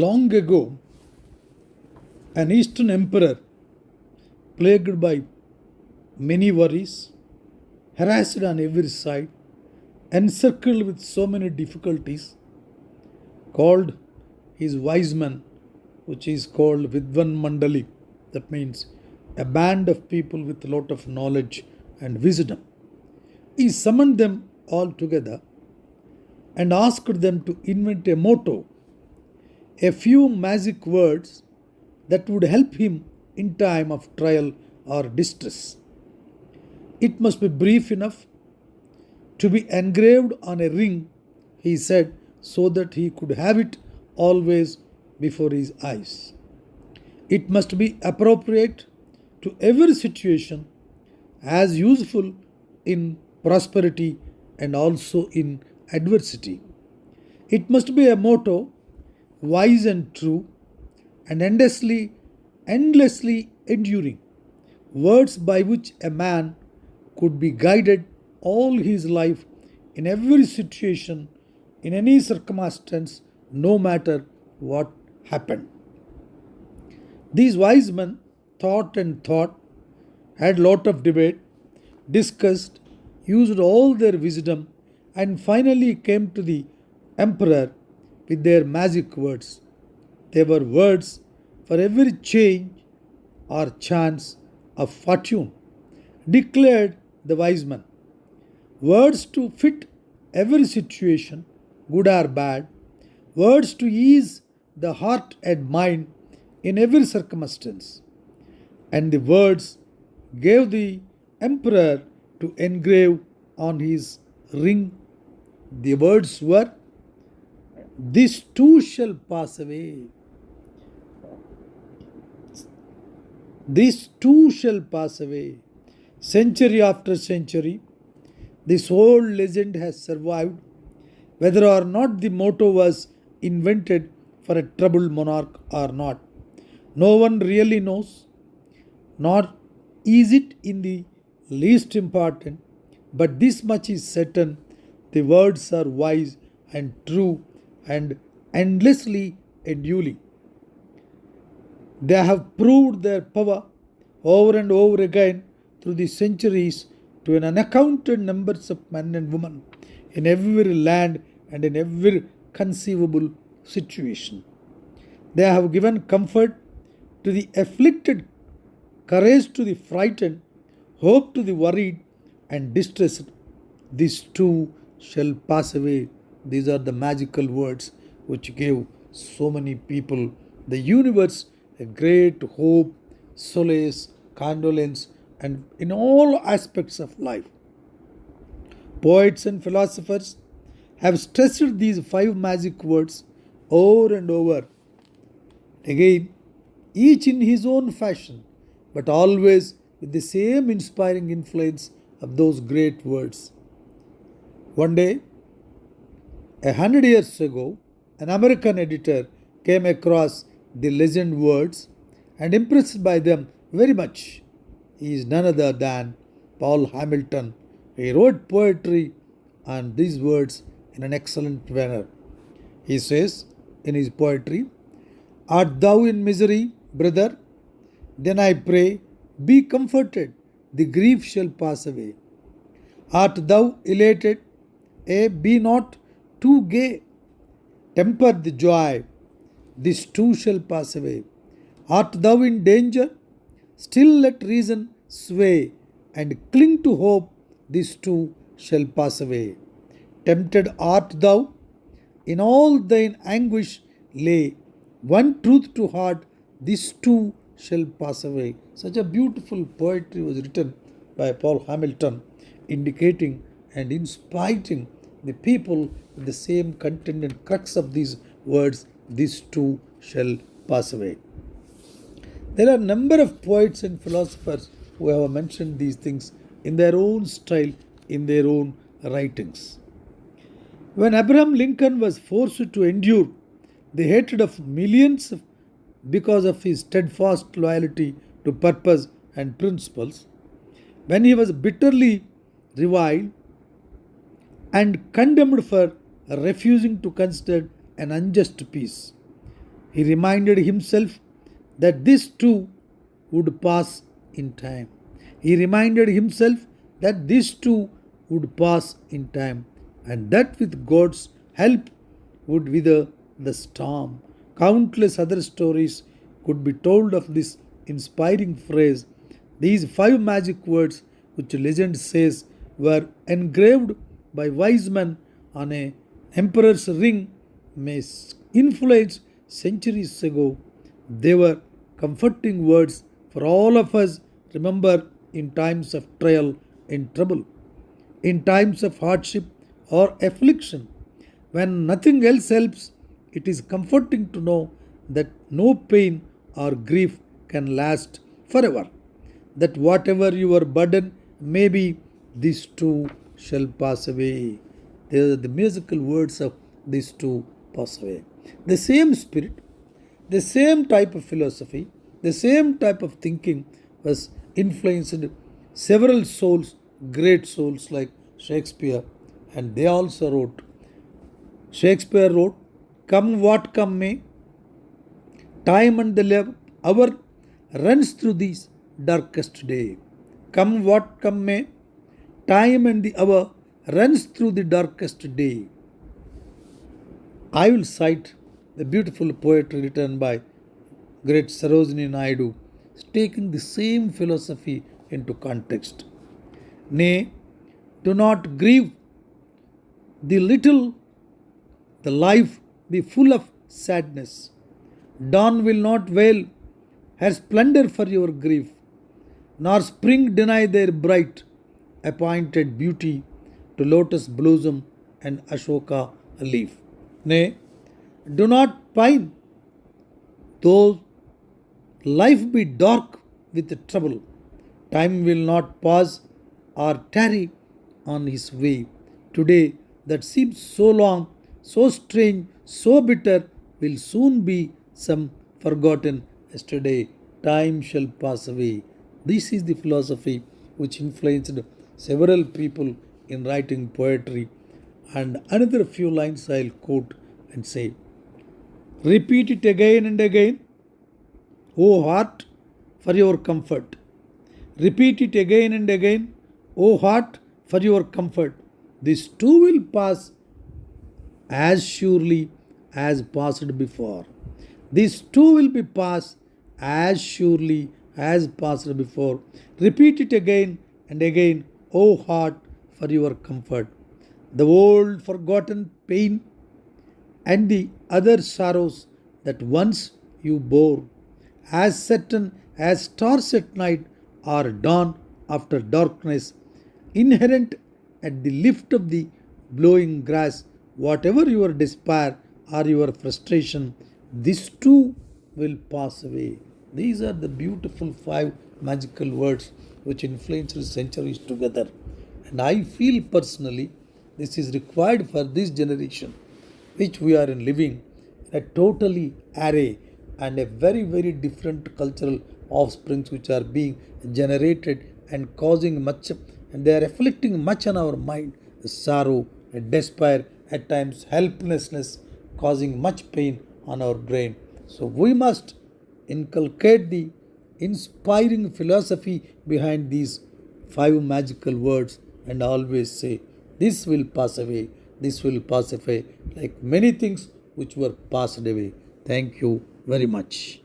Long ago, an Eastern emperor, plagued by many worries, harassed on every side, encircled with so many difficulties, called his wise men, which is called Vidvan Mandali. That means a band of people with a lot of knowledge and wisdom. He summoned them all together and asked them to invent a motto, a few magic words that would help him in time of trial or distress. It must be brief enough to be engraved on a ring, he said, so that he could have it always before his eyes. It must be appropriate to every situation, as useful in prosperity and also in adversity. It must be a motto wise and true and endlessly enduring, words by which a man could be guided all his life in every situation, in any circumstance, no matter what happened. These wise men thought, had lot of debate, discussed, used all their wisdom, and finally came to the emperor with their magic words. They were words for every change or chance of fortune, declared the wise man. Words to fit every situation, good or bad, words to ease the heart and mind in every circumstance. And the words gave the emperor to engrave on his ring. The words were, "This too shall pass away. This too shall pass away." Century after century, this old legend has survived, whether or not the motto was invented for a troubled monarch or not. No one really knows, nor is it in the least important, but this much is certain: the words are wise and true and endlessly enduring. They have proved their power over and over again through the centuries to an unaccounted numbers of men and women in every land and in every conceivable situation. They have given comfort to the afflicted, courage to the frightened, hope to the worried and distressed. This too shall pass away. These are the magical words which gave so many people, the universe, a great hope, solace, condolence, and in all aspects of life. Poets and philosophers have stressed these five magic words over and over again, each in his own fashion, but always with the same inspiring influence of those great words. One day, 100 years ago, an American editor came across the legend words and impressed by them very much. He is none other than Paul Hamilton. He wrote poetry on these words in an excellent manner. He says in his poetry, "Art thou in misery, brother? Then I pray, be comforted, the grief shall pass away. Art thou elated? Be not too gay. Temper the joy, this too shall pass away. Art thou in danger? Still let reason sway, and cling to hope, this too shall pass away. Tempted art thou? In all thine anguish lay one truth to heart, this too shall pass away." Such a beautiful poetry was written by Paul Hamilton, indicating and inspiring the people with the same content and crux of these words, "This too shall pass away." There are a number of poets and philosophers who have mentioned these things in their own style, in their own writings. When Abraham Lincoln was forced to endure the hatred of millions because of his steadfast loyalty to purpose and principles, when he was bitterly reviled and condemned for refusing to consider an unjust peace, He reminded himself that this too would pass in time. He reminded himself that this too would pass in time, and that with God's help would wither the storm. Countless other stories could be told of this inspiring phrase. These five magic words, which legend says were engraved by wise men on a emperor's ring, may influence centuries ago. They were comforting words for all of us. Remember, in times of trial and trouble, in times of hardship or affliction, when nothing else helps, it is comforting to know that no pain or grief can last forever. That whatever your burden may be, these too shall pass away. They are the musical words of these two pass away. The same spirit, the same type of philosophy, the same type of thinking was influenced several souls, great souls like Shakespeare, and they also wrote. Shakespeare wrote, "Come what come may, time and the hour runs through these darkest day. Come what come may, time and the hour runs through the darkest day." I will cite the beautiful poetry written by great Sarojini Naidu, taking the same philosophy into context. Nay, do not grieve the little, the life be full of sadness. Dawn will not veil her splendor for your grief, nor spring deny their bright appointed beauty to lotus blossom and ashoka leaf. Nay, do not pine, though life be dark with trouble. Time will not pause or tarry on his way. Today, that seems so long, so strange, so bitter, will soon be some forgotten yesterday. Time shall pass away. This is the philosophy which influenced several people in writing poetry. And another few lines I'll quote and say, "Repeat it again and again, O heart, for your comfort. Repeat it again and again, O heart, for your comfort. This too will pass as surely as passed before. This too will be passed as surely as passed before. Repeat it again and again, O heart, for your comfort. The old forgotten pain and the other sorrows that once you bore, as certain as stars at night or dawn after darkness, inherent at the lift of the blowing grass, whatever your despair or your frustration, this too will pass away." These are the beautiful five magical words which influenced centuries together. And I feel personally this is required for this generation which we are in living, a totally array and a very, very different cultural offsprings which are being generated and causing much, and they are afflicting much on our mind, sorrow, despair, at times helplessness, causing much pain on our brain. So we must inculcate the inspiring philosophy behind these five magical words and always say, "This will pass away, this will pass away," like many things which were passed away. Thank you very much.